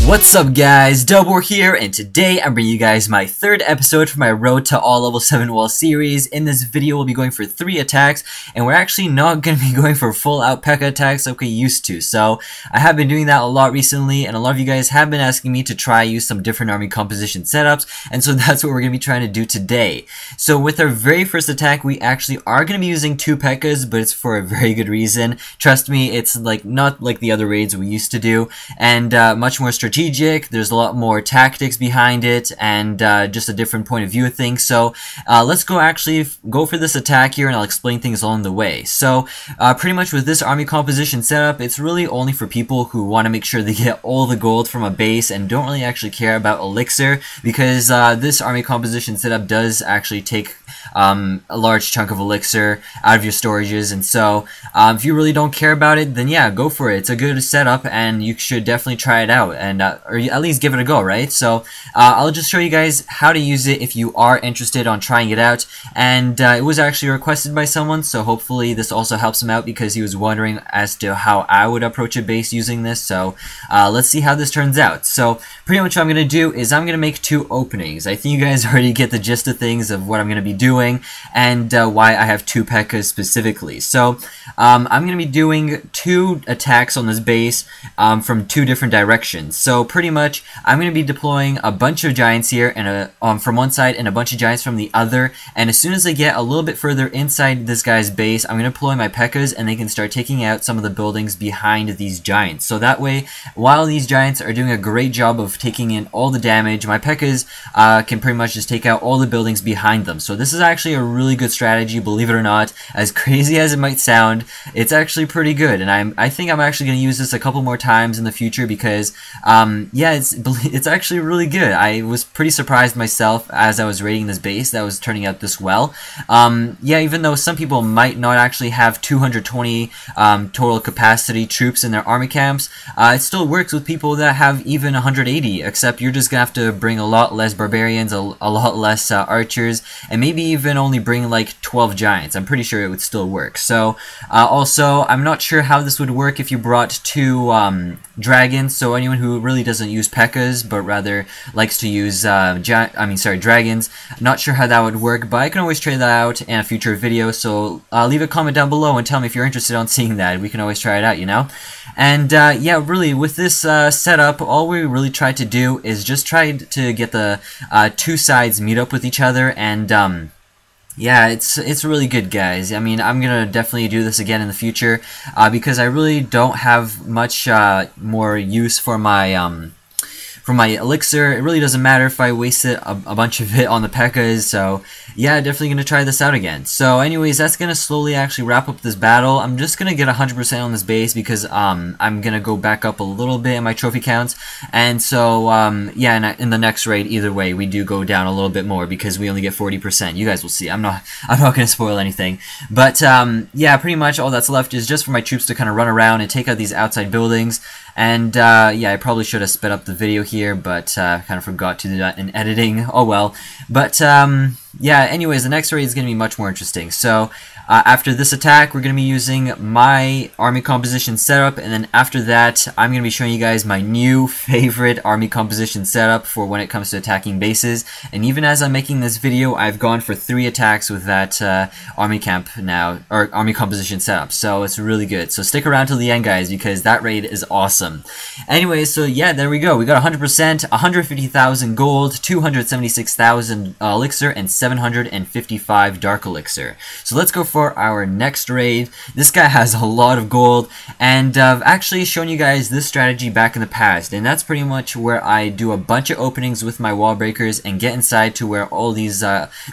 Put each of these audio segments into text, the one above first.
What's up guys, DubWar here, and today I'm bringing you guys my third episode for my Road to All Level 7 Wall series. In this video we'll be going for 3 attacks, and we're actually not going to be going for full out Pekka attacks like we used to. So I have been doing that a lot recently, and a lot of you guys have been asking me to try use some different army composition setups, and so that's what we're going to be trying to do today. So with our very first attack, we actually are going to be using 2 Pekkas, but it's for a very good reason. Trust me, it's like not like the other raids we used to do, and much more strategic. There's a lot more tactics behind it, and just a different point of view of things. So let's go for this attack here, and I'll explain things along the way. So pretty much with this army composition setup, it's really only for people who want to make sure they get all the gold from a base and don't really actually care about elixir, because this army composition setup does actually take a large chunk of elixir out of your storages, and so if you really don't care about it, then yeah, go for it. It's a good setup, and you should definitely try it out, and or at least give it a go, right? So I'll just show you guys how to use it if you are interested on trying it out, and it was actually requested by someone, so hopefully this also helps him out because he was wondering as to how I would approach a base using this. So let's see how this turns out. So pretty much what I'm going to do is I'm going to make 2 openings. I think you guys already get the gist of things of what I'm going to be doing and why I have 2 Pekkas specifically. So I'm going to be doing 2 attacks on this base from 2 different directions. So pretty much I'm going to be deploying a bunch of giants here and from one side and a bunch of giants from the other, and as soon as I get a little bit further inside this guy's base, I'm going to deploy my Pekkas and they can start taking out some of the buildings behind these giants. So that way, while these giants are doing a great job of taking in all the damage, my Pekkas can pretty much just take out all the buildings behind them. So this is actually a really good strategy, believe it or not. As crazy as it might sound, it's actually pretty good, and I think I'm actually going to use this a couple more times in the future because yeah, it's actually really good. I was pretty surprised myself as I was raiding this base that was turning out this well. Yeah, even though some people might not actually have 220 total capacity troops in their army camps, it still works with people that have even 180, except you're just gonna have to bring a lot less barbarians, a lot less archers, and maybe even only bring like 12 giants. I'm pretty sure it would still work. So also, I'm not sure how this would work if you brought 2 dragons, so anyone who really doesn't use Pekkas but rather likes to use dragons. I'm not sure how that would work, but I can always try that out in a future video, so leave a comment down below and tell me if you're interested on seeing that. We can always try it out, you know? And yeah, really, with this setup, all we really tried to do is just try to get the 2 sides meet up with each other, and yeah, it's really good, guys. I mean, I'm gonna definitely do this again in the future because I really don't have much more use for my elixir. It really doesn't matter if I wasted a bunch of it on the Pekkas, so yeah, definitely gonna try this out again. So anyways, that's gonna slowly actually wrap up this battle. I'm just gonna get 100% on this base because I'm gonna go back up a little bit in my trophy counts, and so yeah, in the next raid, either way, we do go down a little bit more because we only get 40%. You guys will see. I'm not gonna spoil anything, but yeah, pretty much all that's left is just for my troops to kind of run around and take out these outside buildings. And yeah, I probably should have sped up the video here, but kind of forgot to do that in editing. Oh well. But yeah, anyways, the next raid is going to be much more interesting. So after this attack, we're going to be using my army composition setup, and then after that, I'm going to be showing you guys my new favorite army composition setup for when it comes to attacking bases. And even as I'm making this video, I've gone for 3 attacks with that army camp now, or army composition setup. So it's really good. So stick around till the end, guys, because that raid is awesome. Anyway, so yeah, there we go. We got 100%, 150,000 gold, 276,000 elixir, and 755 dark elixir. So let's go for our next raid. This guy has a lot of gold, and I've actually shown you guys this strategy back in the past, and that's pretty much where I do a bunch of openings with my Wallbreakers and get inside to where all these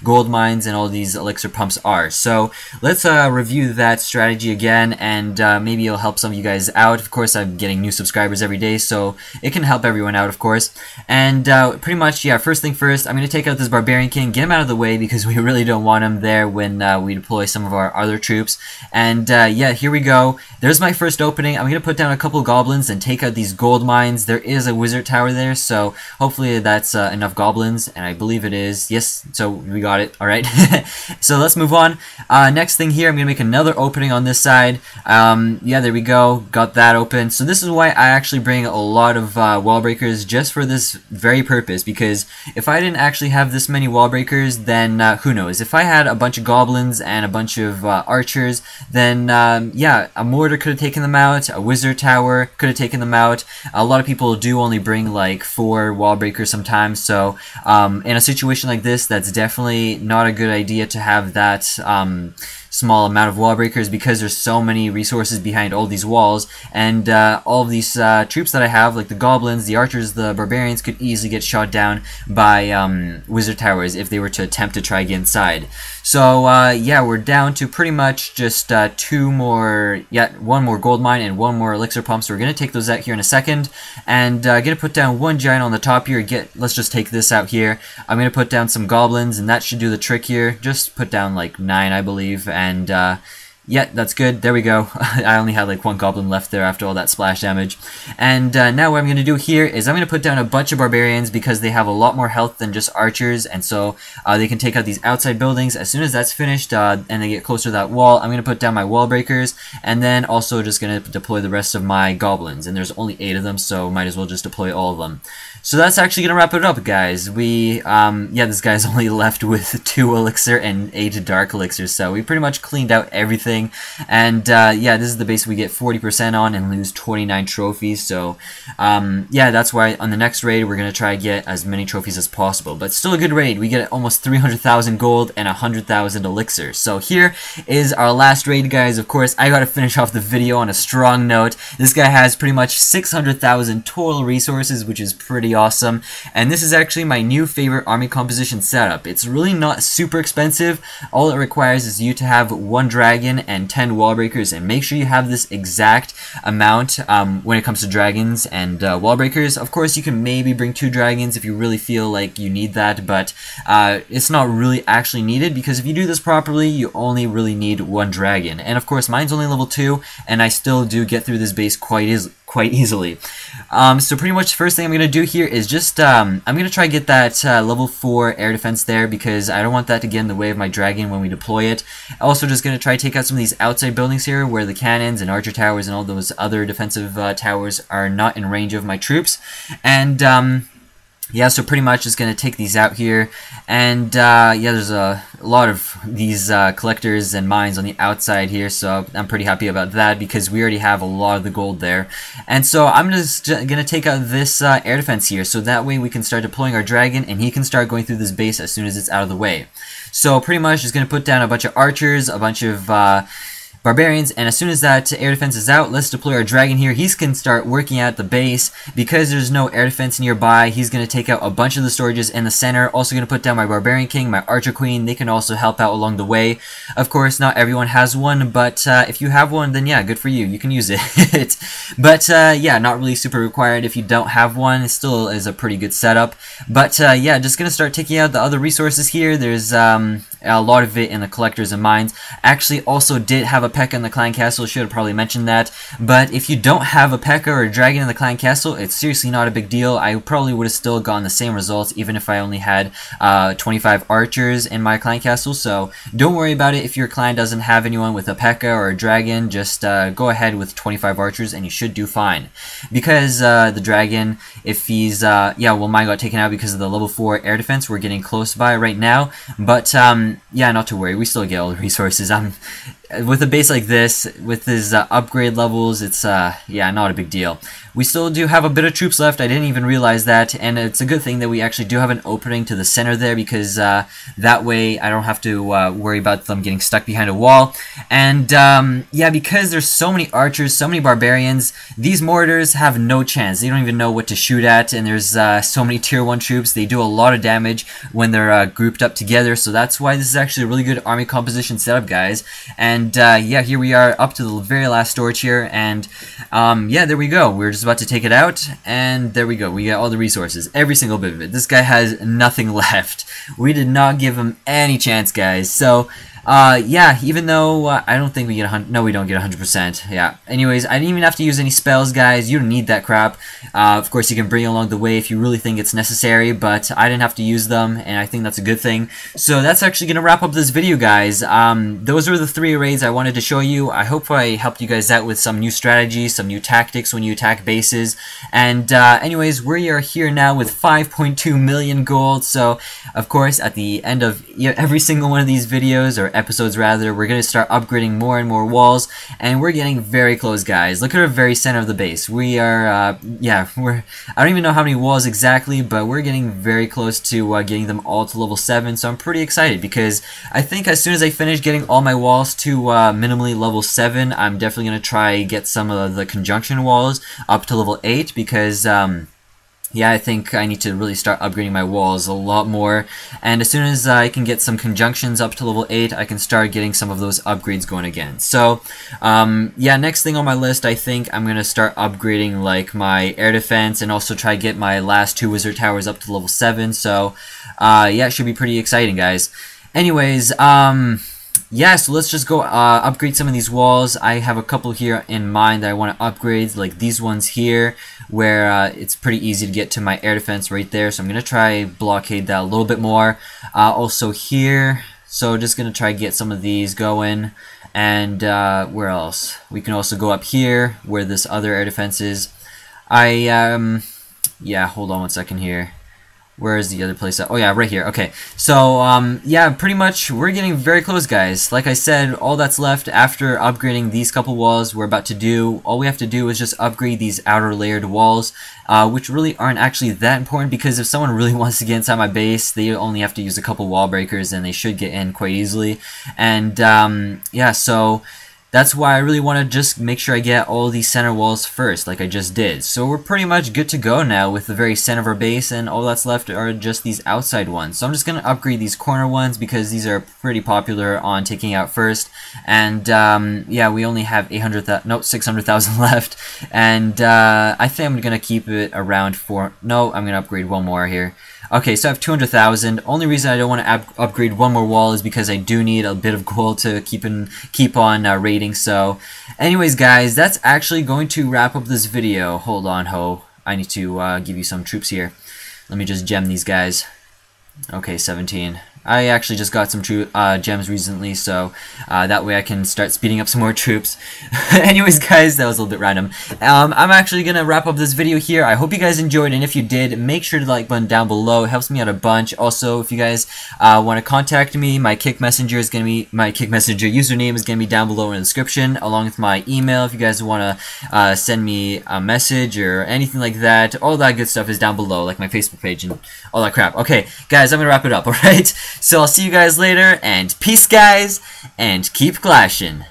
gold mines and all these elixir pumps are. So let's review that strategy again, and maybe it'll help some of you guys out. Of course, I'm getting new subscribers every day, so it can help everyone out, of course. And pretty much, yeah, first thing first, I'm going to take out this Barbarian King, get him out of the the way because we really don't want them there when we deploy some of our other troops. And yeah, here we go. There's my first opening. I'm gonna put down a couple goblins and take out these gold mines. There is a wizard tower there, so hopefully that's enough goblins, and I believe it is. Yes, so we got it. All right. So let's move on. Next thing here, I'm gonna make another opening on this side. Yeah, there we go. Got that open. So this is why I actually bring a lot of Wallbreakers, just for this very purpose, because if I didn't actually have this many Wallbreakers, then who knows? If I had a bunch of goblins and a bunch of archers, then yeah, a mortar could have taken them out, a wizard tower could have taken them out. A lot of people do only bring like 4 Wallbreakers sometimes, so in a situation like this, that's definitely not a good idea to have that small amount of Wallbreakers, because there's so many resources behind all these walls, and all of these troops that I have, like the goblins, the archers, the barbarians, could easily get shot down by wizard towers if they were to attempt to try get inside. So yeah, we're down to pretty much just 2 more, yeah, 1 more gold mine and 1 more elixir pump, so we're gonna take those out here in a second, and gonna put down 1 giant on the top here. Let's just take this out here. I'm gonna put down some goblins, and that should do the trick here. Just put down like 9, I believe, and yeah, that's good. There we go. I only had like 1 goblin left there after all that splash damage. And now what I'm going to do here is I'm going to put down a bunch of barbarians, because they have a lot more health than just archers, and so they can take out these outside buildings. As soon as that's finished and they get closer to that wall, I'm going to put down my wall breakers, and then also just going to deploy the rest of my goblins. And there's only 8 of them, so might as well just deploy all of them. So that's actually going to wrap it up, guys. We, yeah, this guy's only left with 2 elixir and 8 dark elixirs, so we pretty much cleaned out everything. And yeah, this is the base we get 40% on and lose 29 trophies. So yeah, that's why on the next raid we're going to try to get as many trophies as possible. But still a good raid. We get almost 300,000 gold and 100,000 elixir. So here is our last raid, guys. Of course, I got to finish off the video on a strong note. This guy has pretty much 600,000 total resources, which is pretty awesome. And this is actually my new favorite army composition setup. It's really not super expensive. All it requires is you to have 1 dragon and 10 Wallbreakers, and make sure you have this exact amount when it comes to dragons and Wallbreakers. Of course, you can maybe bring 2 dragons if you really feel like you need that, but it's not really actually needed, because if you do this properly, you only really need 1 dragon. And of course, mine's only level 2, and I still do get through this base quite easily. So pretty much the first thing I'm going to do here is just, I'm going to try to get that level 4 air defense there, because I don't want that to get in the way of my dragon when we deploy it. Also just going to try to take out some of these outside buildings here where the cannons and archer towers and all those other defensive towers are not in range of my troops. And yeah, so pretty much just going to take these out here, and yeah, there's a lot of these collectors and mines on the outside here, so I'm pretty happy about that, because we already have a lot of the gold there. And so I'm just going to take out this air defense here, so that way we can start deploying our dragon, and he can start going through this base as soon as it's out of the way. So pretty much just going to put down a bunch of archers, a bunch of Barbarians, and as soon as that air defense is out, let's deploy our dragon here. He can start working at the base. Because there's no air defense nearby, he's going to take out a bunch of the storages in the center. Also going to put down my Barbarian King, my Archer Queen. They can also help out along the way. Of course, not everyone has one, but if you have one, then yeah, good for you. You can use it. But yeah, not really super required if you don't have one. It still is a pretty good setup. But yeah, just going to start taking out the other resources here. There's a lot of it in the collectors and mines. Actually, also did have a Pekka in the clan castle. Should have probably mentioned that. But if you don't have a Pekka or a dragon in the clan castle, it's seriously not a big deal. I probably would have still gotten the same results even if I only had 25 archers in my clan castle. So don't worry about it if your clan doesn't have anyone with a Pekka or a dragon. Just go ahead with 25 archers and you should do fine. Because the dragon, if he's yeah, well, mine got taken out because of the level 4 air defense we're getting close by right now. But yeah, not to worry, we still get all the resources. With a base like this, with his upgrade levels, it's yeah, not a big deal. We still do have a bit of troops left. I didn't even realize that, and it's a good thing that we actually do have an opening to the center there, because that way I don't have to worry about them getting stuck behind a wall. And yeah, because there's so many archers, so many barbarians, these mortars have no chance. They don't even know what to shoot at, and there's so many tier 1 troops. They do a lot of damage when they're grouped up together, so that's why this is actually a really good army composition setup, guys. And And yeah, here we are up to the very last storage here, and yeah, there we go. We're just about to take it out, and there we go. We got all the resources, every single bit of it. This guy has nothing left. We did not give him any chance, guys. So yeah, even though I don't think we get 100, no, we don't get 100%. Yeah. Anyways, I didn't even have to use any spells, guys. You don't need that crap. Of course, you can bring it along the way if you really think it's necessary, but I didn't have to use them, and I think that's a good thing. So that's actually gonna wrap up this video, guys. Those were the 3 raids I wanted to show you. I hope I helped you guys out with some new strategies, some new tactics when you attack bases. And anyways, we are here now with 5.2 million gold. So of course, at the end of every single one of these videos, or episodes rather, we're going to start upgrading more and more walls, and we're getting very close, guys. Look at our very center of the base. We are yeah, I don't even know how many walls exactly, but we're getting very close to getting them all to level 7, so I'm pretty excited, because I think as soon as I finish getting all my walls to minimally level 7, I'm definitely going to try get some of the conjunction walls up to level 8, because yeah, I think I need to really start upgrading my walls a lot more, and as soon as I can get some conjunctions up to level 8, I can start getting some of those upgrades going again. So, yeah, next thing on my list, I think I'm going to start upgrading, like, my air defense, and also try to get my last 2 wizard towers up to level 7, so, yeah, it should be pretty exciting, guys. Anyways, yeah, so let's just go upgrade some of these walls. I have a couple here in mind that I want to upgrade, like these ones here, where it's pretty easy to get to my air defense right there. So I'm going to try blockade that a little bit more. Also here, so just going to try to get some of these going. And where else? We can also go up here, where this other air defense is. Yeah, hold on one second here. Where is the other place at? Oh yeah, right here. Okay, so yeah, pretty much we're getting very close, guys. Like I said, all that's left after upgrading these couple walls we're about to do, all we have to do is just upgrade these outer layered walls, which really aren't actually that important, because if someone really wants to get inside my base, they only have to use a couple Wallbreakers and they should get in quite easily. And yeah, so that's why I really want to just make sure I get all these center walls first, like I just did. So we're pretty much good to go now with the very center of our base, and all that's left are just these outside ones. So I'm just going to upgrade these corner ones, because these are pretty popular on taking out first. And yeah, we only have 600,000 left. And I think I'm going to keep it around 4. No, I'm going to upgrade one more here. Okay, so I have 200,000. Only reason I don't want to upgrade one more wall is because I do need a bit of gold to keep on raiding. So, anyways, guys, that's actually going to wrap up this video. Hold on, ho. I need to give you some troops here. Let me just gem these guys. Okay, 17. I actually just got some gems recently, so that way I can start speeding up some more troops. Anyways, guys, that was a little bit random. I'm actually going to wrap up this video here. I hope you guys enjoyed, and if you did, make sure to like button down below. It helps me out a bunch. Also, if you guys want to contact me, my Kick Messenger username is going to be down below in the description, along with my email. If you guys want to send me a message or anything like that, all that good stuff is down below, like my Facebook page and all that crap. Okay, guys, I'm going to wrap it up, alright? So I'll see you guys later, and peace, guys, and keep clashing.